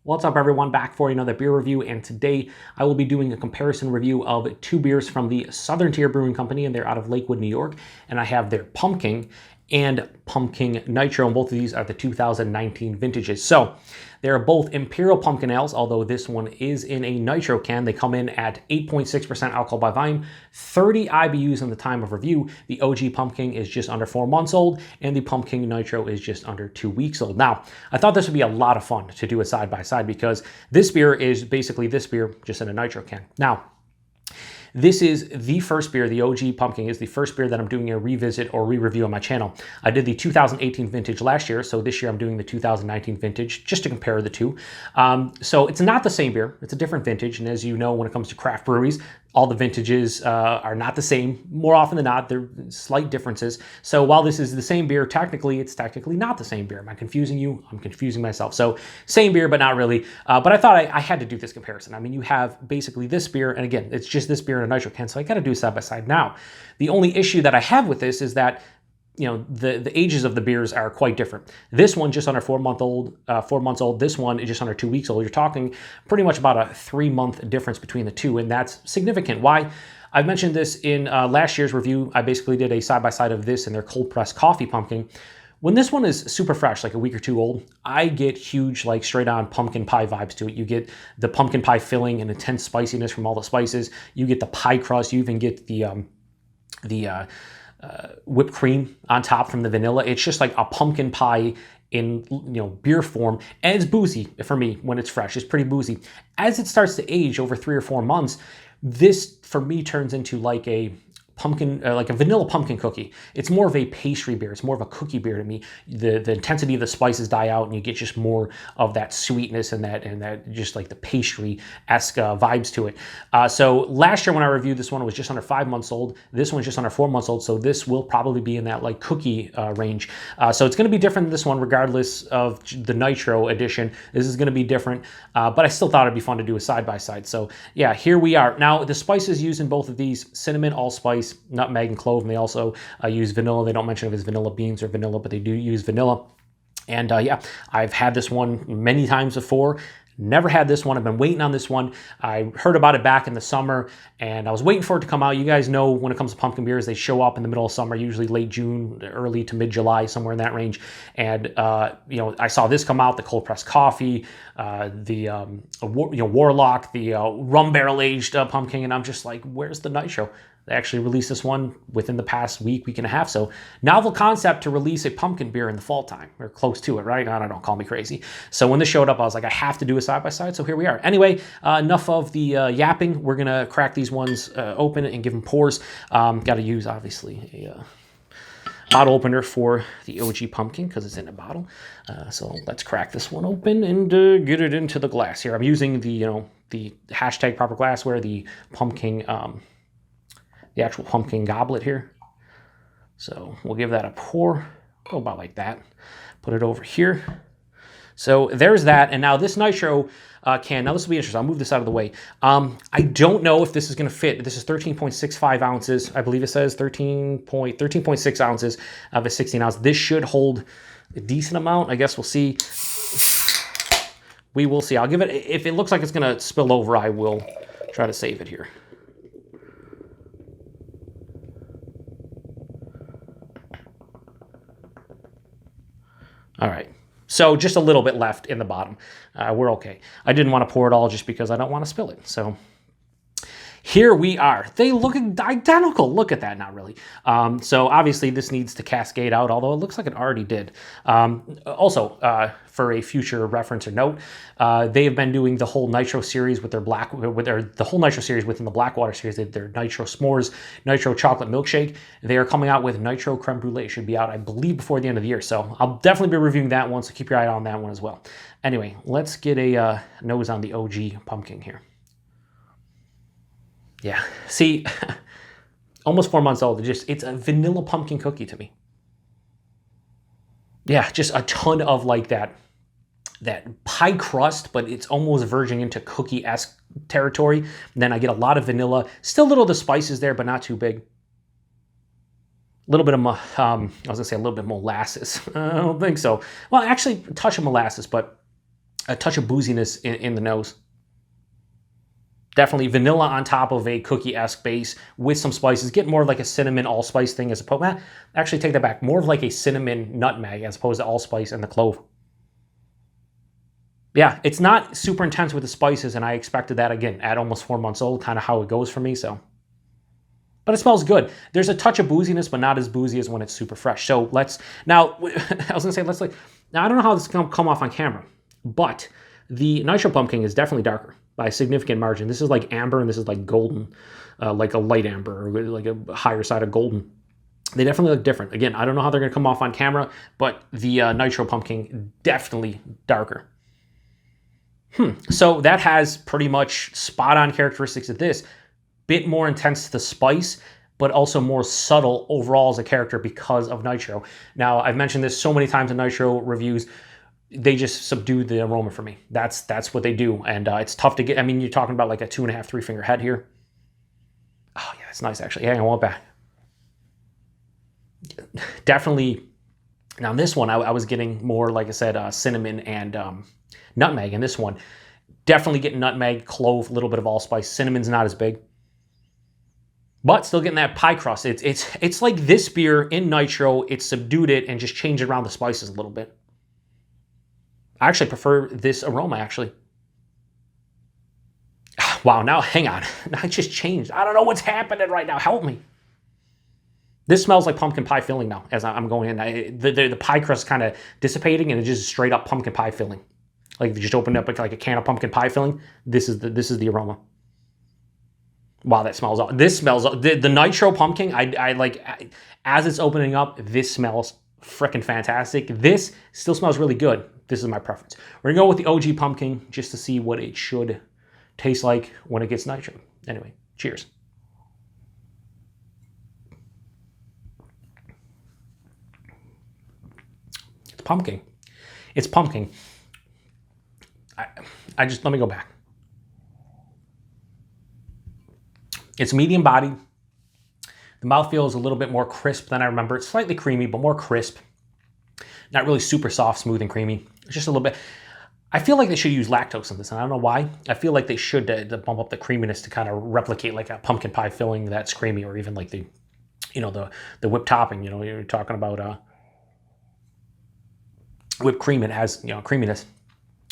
What's up everyone, back for another beer review, and today I will be doing a comparison review of two beers from the Southern Tier Brewing Company, and they're out of Lakewood, New York, and I have their Pumking and Pumking Nitro, and both of these are the 2019 vintages. So they're both Imperial Pumpkin Ales, although this one is in a Nitro can. They come in at 8.6% alcohol by volume, 30 IBUs in the time of review. The OG Pumking is just under 4 months old, and the Pumking Nitro is just under 2 weeks old. Now, I thought this would be a lot of fun to do a side-by-side because this beer is basically this beer just in a Nitro can. Now, this is the first beer, the OG Pumking is the first beer that I'm doing a revisit or re-review on my channel. I did the 2018 vintage last year, so this year I'm doing the 2019 vintage just to compare the two. So it's not the same beer, it's a different vintage, and as you know, when it comes to craft breweries, all the vintages are not the same. More often than not, there are slight differences. So while this is the same beer, technically, it's technically not the same beer. Am I confusing you? I'm confusing myself. So same beer, but not really. But I thought I had to do this comparison. I mean, you have basically this beer, and again, it's just this beer in a Nitro can, so I gotta do side by side. Now, the only issue that I have with this is that the ages of the beers are quite different. This one just under 4 months old. This one is just under 2 weeks old. You're talking pretty much about a 3-month difference between the two, and that's significant. Why? I've mentioned this in last year's review. I basically did a side-by-side of this and their cold pressed coffee pumpkin. When this one is super fresh, like a week or two old, I get huge, like straight on pumpkin pie vibes to it. You get the pumpkin pie filling and intense spiciness from all the spices. You get the pie crust. You even get the whipped cream on top from the vanilla. It's just like a pumpkin pie in beer form, and it's boozy for me when it's fresh. It's pretty boozy. As it starts to age over 3 or 4 months, this for me turns into like a pumpkin, like a vanilla pumpkin cookie. It's more of a pastry beer. It's more of a cookie beer to me. The intensity of the spices die out, and you get just more of that sweetness and that just like the pastry-esque vibes to it. So last year when I reviewed this one, it was just under 5 months old. This one's just under 4 months old, so this will probably be in that like cookie range. So it's going to be different than this one, regardless of the Nitro edition. This is going to be different, but I still thought it'd be fun to do a side-by-side. So yeah, here we are. Now, the spices used in both of these: cinnamon, allspice, nutmeg, and clove, and they also use vanilla. They don't mention if it's vanilla beans or vanilla, but they do use vanilla. And yeah, I've had this one many times before. Never had this one. I've been waiting on this one. I heard about it back in the summer, and I was waiting for it to come out. You guys know when it comes to pumpkin beers, they show up in the middle of summer, usually late June, early to mid-July, somewhere in that range. And I saw this come out, the cold pressed coffee, the Warlock, the rum barrel aged pumpkin, and I'm just like, where's the Nitro? They actually released this one within the past week and a half. So novel concept to release a pumpkin beer in the fall time, or close to it, right? I don't know, call me crazy. So when this showed up, I was like, I have to do a side-by-side, so here we are. Anyway, enough of the yapping. We're gonna crack these ones open and give them pours. Gotta use, obviously, a bottle opener for the OG Pumking because it's in a bottle. So let's crack this one open and get it into the glass here. I'm using the, the hashtag proper glassware, the pumpkin, the actual pumpkin goblet here. So we'll give that a pour, go about like that. Put it over here. So there's that, and now this Nitro can, now this will be interesting. I'll move this out of the way. I don't know if this is gonna fit. This is 13.65 ounces. I believe it says 13.6 ounces of a 16 ounce. This should hold a decent amount. I guess we'll see. We will see. I'll give it, if it looks like it's gonna spill over, I will try to save it here. All right, so just a little bit left in the bottom. We're okay. I didn't want to pour it all just because I don't want to spill it. So here we are. They look identical. Look at that, not really. So obviously this needs to cascade out, although it looks like it already did. Also, for a future reference or note, they have been doing the whole Nitro series with their the whole Nitro series within the Blackwater series. They did their Nitro S'mores, Nitro Chocolate Milkshake. They are coming out with Nitro Creme Brulee. It should be out, I believe, before the end of the year. So I'll definitely be reviewing that one, so keep your eye on that one as well. Anyway, let's get a nose on the OG Pumking here. Yeah, see, almost 4 months old. It's a vanilla pumpkin cookie to me. Yeah, just a ton of like that pie crust, but it's almost verging into cookie-esque territory. And then I get a lot of vanilla, still a little of the spices there, but not too big. A little bit of, I was gonna say a little bit molasses. I don't think so. Well, actually, a touch of molasses, but a touch of booziness in the nose. Definitely vanilla on top of a cookie-esque base with some spices. Get more like a cinnamon allspice thing as opposed, actually take that back, more of like a cinnamon nutmeg as opposed to allspice and the clove. Yeah, it's not super intense with the spices, and I expected that again at almost 4 months old, kind of how it goes for me, so. But it smells good. There's a touch of booziness, but not as boozy as when it's super fresh. So let's, now, I was gonna say, let's like, now I don't know how this is gonna come off on camera, but the Nitro Pumpkin is definitely darker by a significant margin. This is like amber, and this is like golden, like a light amber, or like a higher side of golden. They definitely look different. Again, I don't know how they're gonna come off on camera, but the Nitro Pumpkin, definitely darker. So that has pretty much spot on characteristics of this. Bit more intense to the spice, but also more subtle overall as a character because of Nitro. Now, I've mentioned this so many times in Nitro reviews, they just subdue the aroma for me. That's what they do, and it's tough to get. I mean, you're talking about like a 2.5, 3 finger head here. Oh yeah, it's nice actually. Yeah, I want it back. Definitely. Now this one, I was getting more, like I said, cinnamon and nutmeg. In this one, definitely getting nutmeg, clove, a little bit of allspice. Cinnamon's not as big, but still getting that pie crust. It's like this beer in Nitro. It subdued it and just changed around the spices a little bit. I actually prefer this aroma, actually. Wow, now hang on. Now it just changed. I don't know what's happening right now. Help me. This smells like pumpkin pie filling now as I'm going in. The pie crust is kind of dissipating, and it's just straight up pumpkin pie filling. Like if you just opened up like a can of pumpkin pie filling, this is the aroma. Wow, that smells. This smells the Nitro Pumpkin. I like as it's opening up. This smells freaking fantastic. This still smells really good. This is my preference. We're gonna go with the OG Pumpkin just to see what it should taste like when it gets Nitro. Anyway, cheers. It's pumpkin. It's pumpkin. I just, let me go back. It's medium bodied. The mouthfeel is a little bit more crisp than I remember. It's slightly creamy, but more crisp. Not really super soft, smooth, and creamy. It's just a little bit. I feel like they should use lactose in this, and I don't know why. I feel like they should to bump up the creaminess to kind of replicate like a pumpkin pie filling that's creamy, or even like the, you know, the whipped topping. You know, you're talking about whipped cream. It has, you know, creaminess.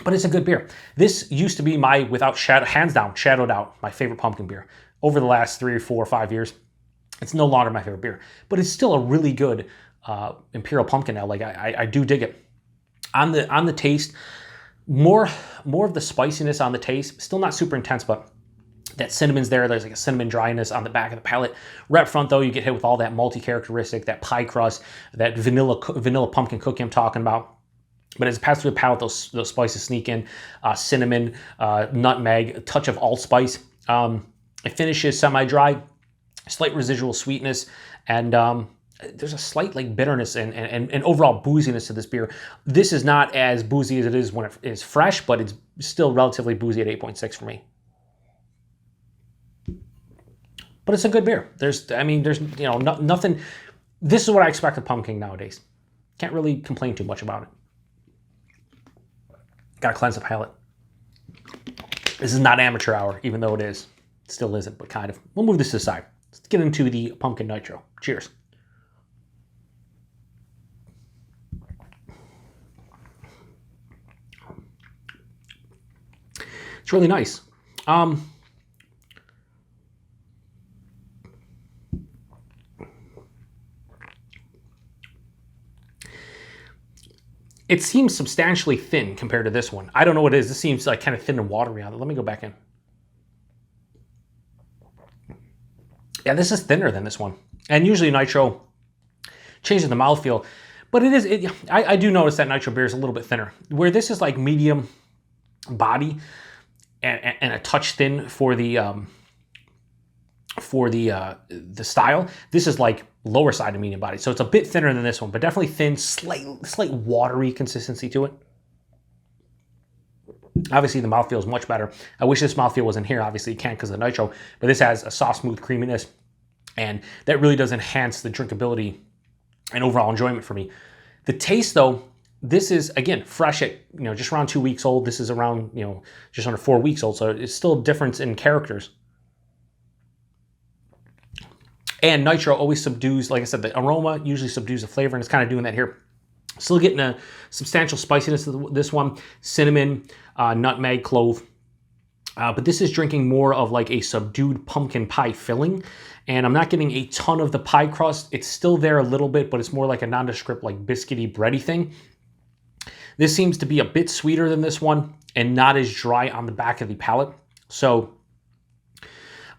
But it's a good beer. This used to be my, without shadow, hands down, shadowed out, my favorite pumpkin beer. Over the last 3 or 4 or 5 years, it's no longer my favorite beer. But it's still a really good Imperial Pumpkin ale. Like I do dig it. On the taste, more of the spiciness on the taste. Still not super intense, but that cinnamon's there. There's like a cinnamon dryness on the back of the palate. Right up front, though, you get hit with all that malty characteristic, that pie crust, that vanilla pumpkin cookie I'm talking about. But as it passes through the palate, those spices sneak in. Cinnamon, nutmeg, a touch of allspice. It finishes semi-dry, slight residual sweetness, and there's a slight like bitterness and overall booziness to this beer. This is not as boozy as it is when it is fresh, but it's still relatively boozy at 8.6 for me. But it's a good beer. There's you know, nothing. This is what I expect of Pumking nowadays. Can't really complain too much about it. Gotta cleanse the palate. This is not amateur hour, even though it is. It still isn't, but kind of. We'll move this to the side. Let's get into the Pumpkin Nitro. Cheers. It's really nice. It seems substantially thin compared to this one. I don't know what it is. This seems like kind of thin and watery on it. Let me go back in. Yeah, this is thinner than this one. And usually Nitro changes the mouthfeel. But I do notice that Nitro beer is a little bit thinner. Where this is like medium body and a touch thin for the style. This is like lower side of medium body. So it's a bit thinner than this one, but definitely thin, slight watery consistency to it. Obviously, the mouthfeel is much better. I wish this mouthfeel was in here. Obviously, you can't because of the Nitro, but this has a soft, smooth creaminess, and that really does enhance the drinkability and overall enjoyment for me. The taste, though, this is, again, fresh at, just around 2 weeks old. This is around, just under 4 weeks old. So it's still a difference in characters. And nitro always subdues, like I said, the aroma usually subdues the flavor, and it's kind of doing that here. Still getting a substantial spiciness to this one. Cinnamon, nutmeg, clove. But this is drinking more of like a subdued pumpkin pie filling. And I'm not getting a ton of the pie crust. It's still there a little bit, but it's more like a nondescript, like biscuity, bready thing. This seems to be a bit sweeter than this one and not as dry on the back of the palate. So,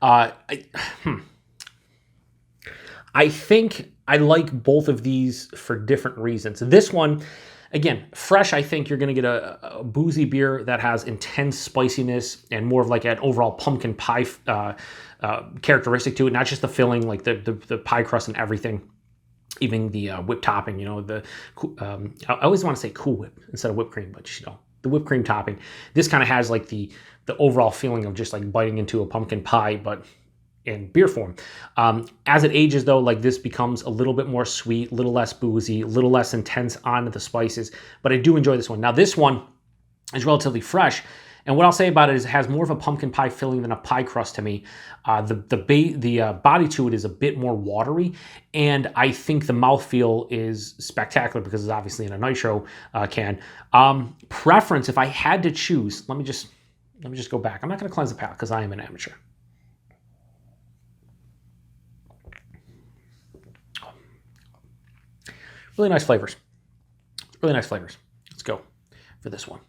I think I like both of these for different reasons. This one, again, fresh, I think you're going to get a boozy beer that has intense spiciness and more of like an overall pumpkin pie characteristic to it, not just the filling, like the pie crust and everything, even the whipped topping, I always want to say Cool Whip instead of whipped cream, but the whipped cream topping. This kind of has like the overall feeling of just like biting into a pumpkin pie, but in beer form. As it ages though, like this becomes a little bit more sweet, a little less boozy, a little less intense on the spices, but I do enjoy this one. Now this one is relatively fresh, and what I'll say about it is it has more of a pumpkin pie filling than a pie crust to me. The body to it is a bit more watery, and I think the mouthfeel is spectacular because it's obviously in a nitro can. Preference, if I had to choose, let me just go back. I'm not going to cleanse the palate because I am an amateur. Really nice flavors. Really nice flavors. Let's go for this one.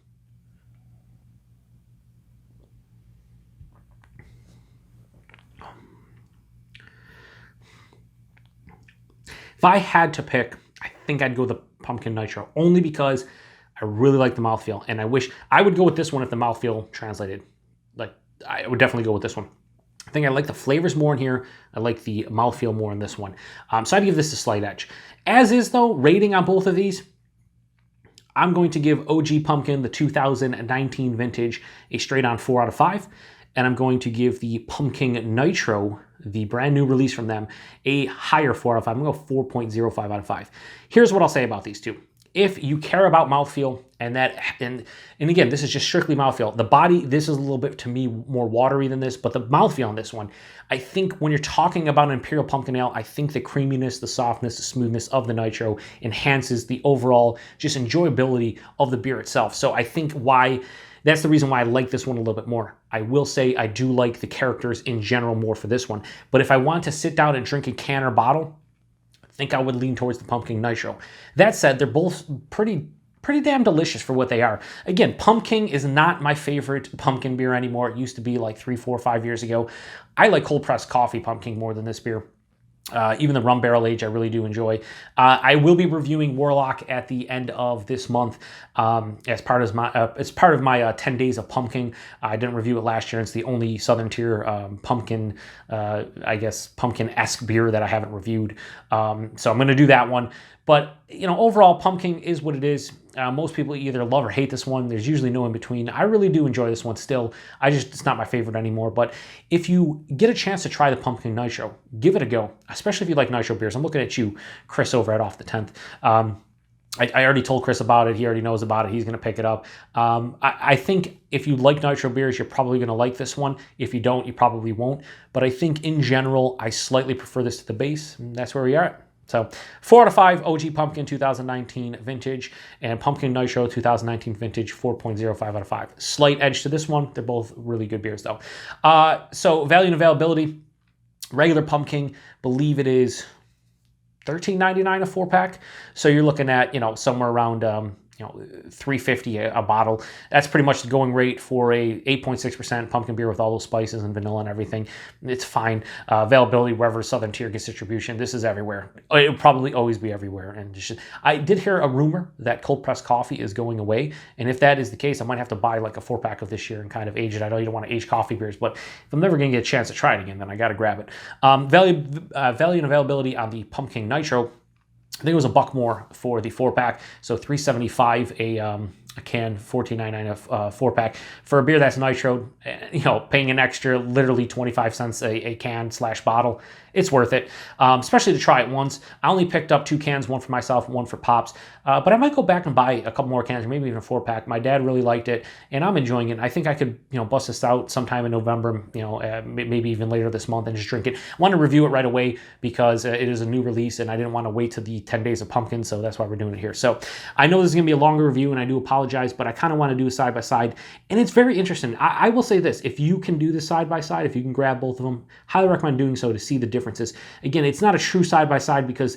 If I had to pick, I think I'd go the Pumpkin Nitro, only because I really like the mouthfeel, and I wish I would go with this one if the mouthfeel translated. Like, I would definitely go with this one. I think I like the flavors more in here. I like the mouthfeel more in this one. So I'd give this a slight edge. As is, though, rating on both of these, I'm going to give OG Pumking, the 2019 vintage, a straight-on 4 out of 5. And I'm going to give the Pumking Nitro, the brand new release from them, a higher 4 out of 5. I'm going to go 4.05 out of 5. Here's what I'll say about these two. If you care about mouthfeel, and again, this is just strictly mouthfeel. The body, this is a little bit, to me, more watery than this, but the mouthfeel on this one, I think when you're talking about an Imperial Pumpkin Ale, I think the creaminess, the softness, the smoothness of the Nitro enhances the overall just enjoyability of the beer itself. So I think that's the reason why I like this one a little bit more. I will say I do like the characters in general more for this one, but if I want to sit down and drink a can or bottle, I think I would lean towards the Pumpkin Nitro. That said, they're both pretty damn delicious for what they are. Again, Pumking is not my favorite pumpkin beer anymore. It used to be like 3, 4, 5 years ago. I like cold pressed coffee Pumking more than this beer. Even the rum barrel age I really do enjoy. I will be reviewing Warlock at the end of this month as part of my 10 days of pumpkin. I didn't review it last year. It's the only Southern Tier pumpkin, I guess, pumpkin-esque beer that I haven't reviewed. So I'm going to do that one. But, overall, pumpkin is what it is. Most people either love or hate this one. There's usually no in between. I really do enjoy this one still. It's not my favorite anymore. But if you get a chance to try the Pumpkin Nitro, give it a go, especially if you like nitro beers. I'm looking at you, Chris, over at Off the 10th. I already told Chris about it. He already knows about it. He's going to pick it up. I think if you like nitro beers, you're probably going to like this one. If you don't, you probably won't. But I think in general, I slightly prefer this to the base. And that's where we are at. So 4 out of 5, OG Pumking 2019 vintage, and Pumpkin Nitro 2019 vintage, 4.05 out of 5. Slight edge to this one. They're both really good beers though. So value and availability, regular Pumpkin, believe it is $13.99 a 4-pack. So you're looking at, somewhere around, $3.50 a bottle. That's pretty much the going rate for a 8.6% pumpkin beer with all those spices and vanilla and everything. It's fine. Availability wherever Southern Tier gets distribution. This is everywhere. It'll probably always be everywhere. And I did hear a rumor that cold pressed coffee is going away. And if that is the case, I might have to buy like a 4-pack of this year and kind of age it. I know you don't want to age coffee beers, but if I'm never going to get a chance to try it again, then I got to grab it. Value and availability on the Pumpkin Nitro, I think it was $1 more for the 4-pack, so $3.75 a can, $14.99 a 4-pack for a beer that's nitro. Paying an extra, literally 25 cents a can / bottle. It's worth it, especially to try it once. I only picked up 2 cans, one for myself, one for Pops, but I might go back and buy a couple more cans, or maybe even a 4-pack. My dad really liked it, and I'm enjoying it. I think I could, bust this out sometime in November, maybe even later this month, and just drink it. I want to review it right away because it is a new release, and I didn't want to wait to the 10 days of pumpkin, so that's why we're doing it here. So I know this is going to be a longer review, and I do apologize, but I kind of want to do a side-by-side, and it's very interesting. I will say this, if you can do this side-by-side, if you can grab both of them, highly recommend doing so to see the differences. Again, it's not a true side-by-side because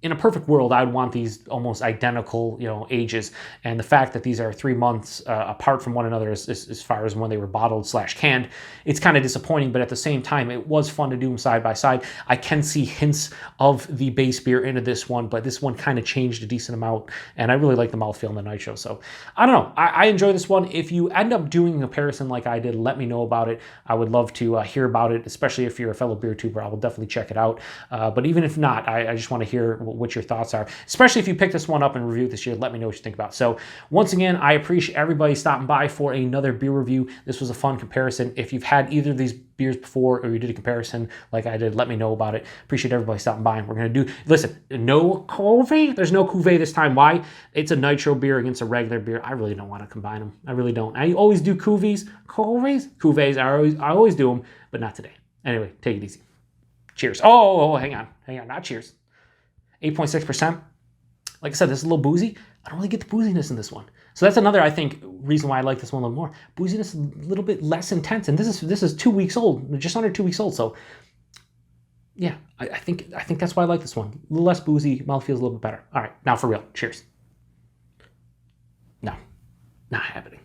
in a perfect world, I would want these almost identical, ages. And the fact that these are 3 months apart from one another as far as when they were bottled / canned, it's kind of disappointing. But at the same time, it was fun to do them side by side. I can see hints of the base beer into this one, but this one kind of changed a decent amount. And I really like the mouthfeel and the nitro. So I don't know. I enjoy this one. If you end up doing a comparison like I did, let me know about it. I would love to hear about it, especially if you're a fellow beer tuber. I will definitely check it out. But even if not, I just want to hear what your thoughts are, especially if you pick this one up and review it this year. Let me know what you think about it. So once again, I appreciate everybody stopping by for another beer review. This was a fun comparison. If you've had either of these beers before or you did a comparison like I did, let me know about it. Appreciate everybody stopping by. And we're going to do, listen, no cuvee. There's no cuvee this time. Why? It's a nitro beer against a regular beer. I really don't want to combine them. I really don't. I always do cuvees. I always do them, but not today. Anyway, take it easy. Cheers. Oh, hang on. Not cheers. 8.6%. Like I said, this is a little boozy. I don't really get the booziness in this one. So that's another, I think, reason why I like this one a little more. Booziness is a little bit less intense. And this is 2 weeks old, just under 2 weeks old. So yeah, I think that's why I like this one. A little less boozy, mouth feels a little bit better. All right, now for real. Cheers. No, not happening.